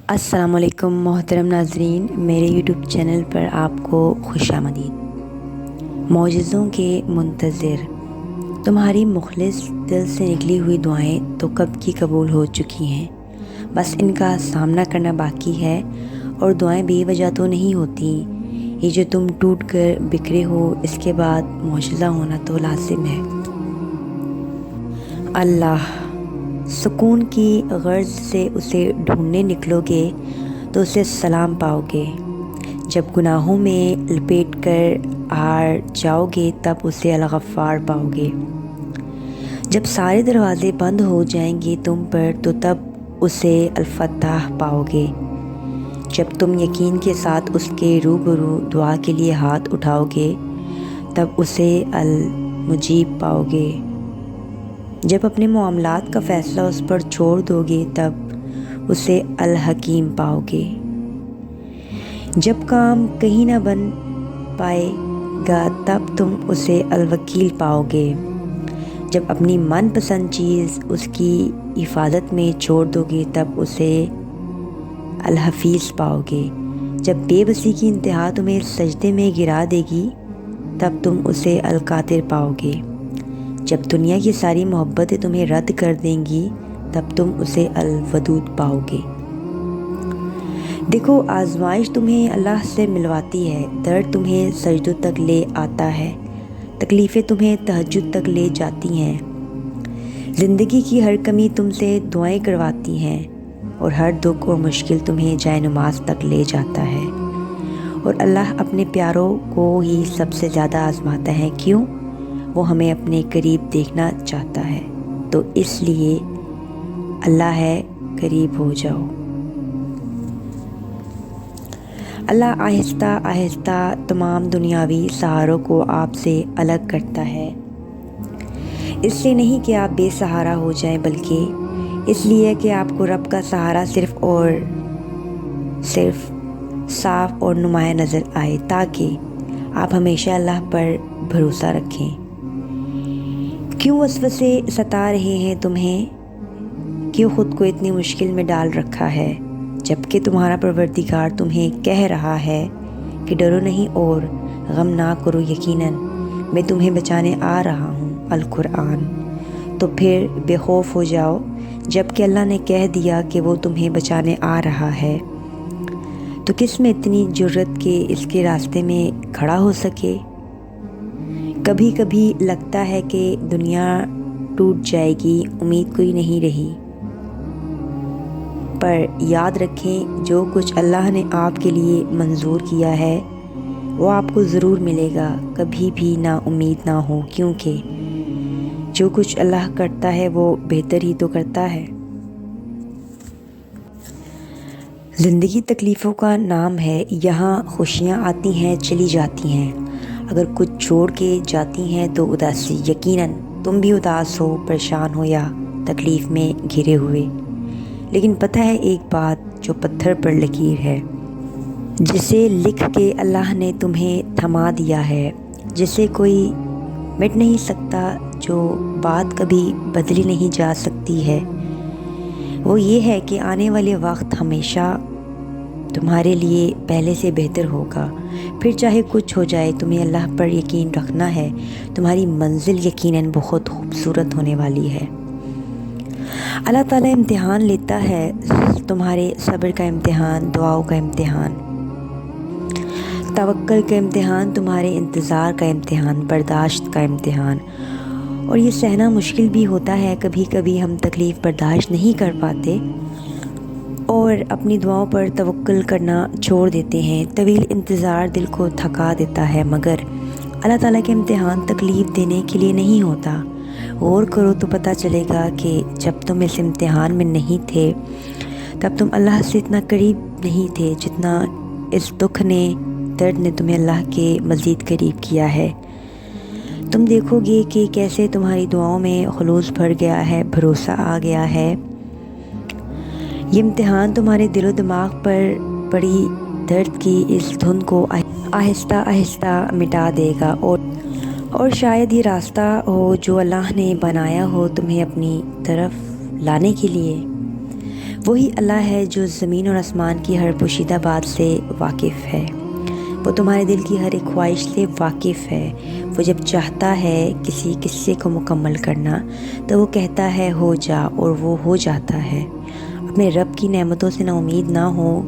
السلام علیکم محترم ناظرین، میرے یوٹیوب چینل پر آپ کو خوش آمدید۔ معجزوں کے منتظر، تمہاری مخلص دل سے نکلی ہوئی دعائیں تو کب کی قبول ہو چکی ہیں، بس ان کا سامنا کرنا باقی ہے۔ اور دعائیں بے وجہ تو نہیں ہوتی، یہ جو تم ٹوٹ کر بکھرے ہو اس کے بعد معجزہ ہونا تو لازم ہے۔ اللہ سکون کی غرض سے اسے ڈھونڈنے نکلو گے تو اسے سلام پاؤ گے، جب گناہوں میں لپیٹ کر ہار جاؤ گے تب اسے الغفار پاؤ گے، جب سارے دروازے بند ہو جائیں گے تم پر تو تب اسے الفتاح پاؤ گے، جب تم یقین کے ساتھ اس کے روبرو دعا کے لیے ہاتھ اٹھاؤ گے تب اسے المجیب پاؤ گے، جب اپنے معاملات کا فیصلہ اس پر چھوڑ دو گے تب اسے الحکیم پاؤ گے، جب کام کہیں نہ بن پائے گا تب تم اسے الوکیل پاؤ گے، جب اپنی من پسند چیز اس کی حفاظت میں چھوڑ دو گے تب اسے الحفیظ پاؤ گے، جب بے بسی کی انتہا تمہیں سجدے میں گرا دے گی تب تم اسے القادر پاؤ گے، جب دنیا کی ساری محبتیں تمہیں رد کر دیں گی تب تم اسے الودود پاؤ گے۔ دیکھو، آزمائش تمہیں اللہ سے ملواتی ہے، درد تمہیں سجدوں تک لے آتا ہے، تکلیفیں تمہیں تہجد تک لے جاتی ہیں، زندگی کی ہر کمی تم سے دعائیں کرواتی ہیں، اور ہر دکھ اور مشکل تمہیں جائے نماز تک لے جاتا ہے، اور اللہ اپنے پیاروں کو ہی سب سے زیادہ آزماتا ہے۔ کیوں؟ وہ ہمیں اپنے قریب دیکھنا چاہتا ہے، تو اس لیے اللہ ہے، قریب ہو جاؤ۔ اللہ آہستہ آہستہ تمام دنیاوی سہاروں کو آپ سے الگ کرتا ہے، اس لیے نہیں کہ آپ بے سہارا ہو جائیں، بلکہ اس لیے کہ آپ کو رب کا سہارا صرف صاف اور نمایاں نظر آئے، تاکہ آپ ہمیشہ اللہ پر بھروسہ رکھیں۔ کیوں وسوسے ستا رہے ہیں تمہیں؟ کیوں خود کو اتنی مشکل میں ڈال رکھا ہے، جبکہ تمہارا پروردگار تمہیں کہہ رہا ہے کہ ڈرو نہیں اور غم نہ کرو، یقیناً میں تمہیں بچانے آ رہا ہوں، القرآن۔ تو پھر بے خوف ہو جاؤ، جبکہ اللہ نے کہہ دیا کہ وہ تمہیں بچانے آ رہا ہے، تو کس میں اتنی جرت کہ اس کے راستے میں کھڑا ہو سکے؟ کبھی کبھی لگتا ہے کہ دنیا ٹوٹ جائے گی، امید کوئی نہیں رہی، پر یاد رکھیں جو کچھ اللہ نے آپ کے لیے منظور کیا ہے وہ آپ کو ضرور ملے گا، کبھی بھی نا امید نہ ہو، کیونکہ جو کچھ اللہ کرتا ہے وہ بہتر ہی تو کرتا ہے۔ زندگی تکلیفوں کا نام ہے، یہاں خوشیاں آتی ہیں چلی جاتی ہیں، اگر کچھ چھوڑ کے جاتی ہیں تو اداسی، یقیناً تم بھی اداس ہو، پریشان ہو یا تکلیف میں گھرے ہوئے، لیکن پتہ ہے ایک بات جو پتھر پر لکیر ہے، جسے لکھ کے اللہ نے تمہیں تھما دیا ہے، جسے کوئی مٹ نہیں سکتا، جو بات کبھی بدلی نہیں جا سکتی ہے، وہ یہ ہے کہ آنے والے وقت ہمیشہ تمہارے لیے پہلے سے بہتر ہوگا، پھر چاہے کچھ ہو جائے تمہیں اللہ پر یقین رکھنا ہے، تمہاری منزل یقیناً بہت خوبصورت ہونے والی ہے۔ اللہ تعالیٰ امتحان لیتا ہے، تمہارے صبر کا امتحان، دعاؤں کا امتحان، توکل کا امتحان، تمہارے انتظار کا امتحان، برداشت کا امتحان، اور یہ سہنا مشکل بھی ہوتا ہے، کبھی کبھی ہم تکلیف برداشت نہیں کر پاتے اور اپنی دعاؤں پر توکل کرنا چھوڑ دیتے ہیں، طویل انتظار دل کو تھکا دیتا ہے، مگر اللہ تعالیٰ کے امتحان تکلیف دینے کے لیے نہیں ہوتا۔ غور کرو تو پتہ چلے گا کہ جب تم اس امتحان میں نہیں تھے تب تم اللہ سے اتنا قریب نہیں تھے جتنا اس دکھ نے، درد نے تمہیں اللہ کے مزید قریب کیا ہے۔ تم دیکھو گے کہ کیسے تمہاری دعاؤں میں خلوص بھر گیا ہے، بھروسہ آ گیا ہے۔ یہ امتحان تمہارے دل و دماغ پر پڑی درد کی اس دھند کو آہستہ آہستہ مٹا دے گا، اور شاید یہ راستہ ہو جو اللہ نے بنایا ہو تمہیں اپنی طرف لانے کے لیے۔ وہی اللہ ہے جو زمین اور آسمان کی ہر پوشیدہ بات سے واقف ہے۔ وہ تمہارے دل کی ہر ایک خواہش سے واقف ہے۔ وہ جب چاہتا ہے کسی قصے کو مکمل کرنا تو وہ کہتا ہے ہو جا، اور وہ ہو جاتا ہے۔ اپنے رب کی نعمتوں سے نا امید نہ ہو،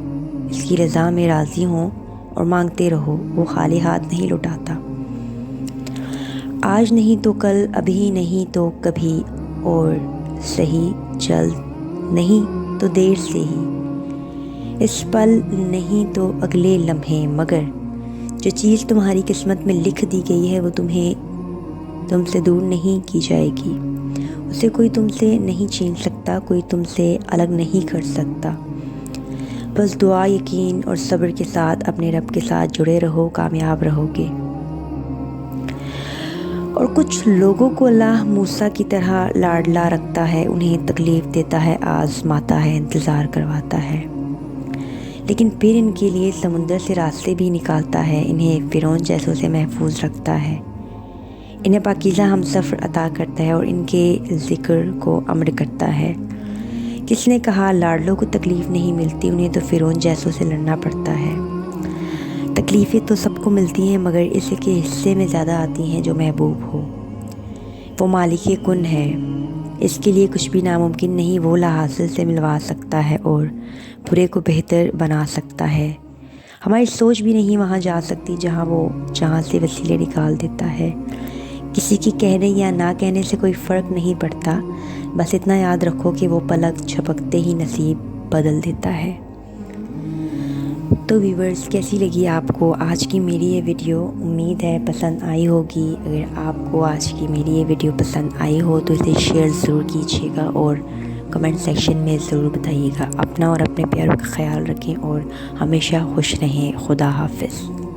اس کی رضا میں راضی ہوں اور مانگتے رہو۔ وہ خالی ہاتھ نہیں لوٹاتا۔ آج نہیں تو کل، ابھی نہیں تو کبھی، اور صحیح جلد نہیں تو دیر سے ہی، اس پل نہیں تو اگلے لمحے، مگر جو چیز تمہاری قسمت میں لکھ دی گئی ہے وہ تم سے دور نہیں کی جائے گی۔ اسے کوئی تم سے نہیں چھین سکتا، کوئی تم سے الگ نہیں کر سکتا۔ بس دعا، یقین اور صبر کے ساتھ اپنے رب کے ساتھ جڑے رہو، کامیاب رہو گے۔ اور کچھ لوگوں کو اللہ موسیٰ کی طرح لاڈلا رکھتا ہے، انہیں تکلیف دیتا ہے، آزماتا ہے، انتظار کرواتا ہے، لیکن پھر ان کے لیے سمندر سے راستے بھی نکالتا ہے، انہیں فرعون جیسوں سے محفوظ رکھتا ہے، انہیں پاکیزہ ہم سفر عطا کرتا ہے اور ان کے ذکر کو امر کرتا ہے۔ کس نے کہا لاڈلوں کو تکلیف نہیں ملتی، انہیں تو فرعون جیسوں سے لڑنا پڑتا ہے۔ تکلیفیں تو سب کو ملتی ہیں، مگر اس کے حصے میں زیادہ آتی ہیں جو محبوب ہو۔ وہ مالک کن ہے، اس کے لیے کچھ بھی ناممکن نہیں۔ وہ لا حاصل سے ملوا سکتا ہے اور برے کو بہتر بنا سکتا ہے۔ ہماری سوچ بھی نہیں وہاں جا سکتی جہاں سے وسیلے نکال دیتا ہے۔ کسی کی کہنے یا نہ کہنے سے کوئی فرق نہیں پڑتا، بس اتنا یاد رکھو کہ وہ پلک جھپکتے ہی نصیب بدل دیتا ہے۔ تو ویورز، کیسی لگی آپ کو آج کی میری یہ ویڈیو؟ امید ہے پسند آئی ہوگی۔ اگر آپ کو آج کی میری یہ ویڈیو پسند آئی ہو تو اسے شیئر ضرور کیجیے گا اور کمنٹ سیکشن میں ضرور بتائیے گا۔ اپنا اور اپنے پیاروں کا خیال رکھیں اور ہمیشہ خوش رہیں۔ خدا حافظ۔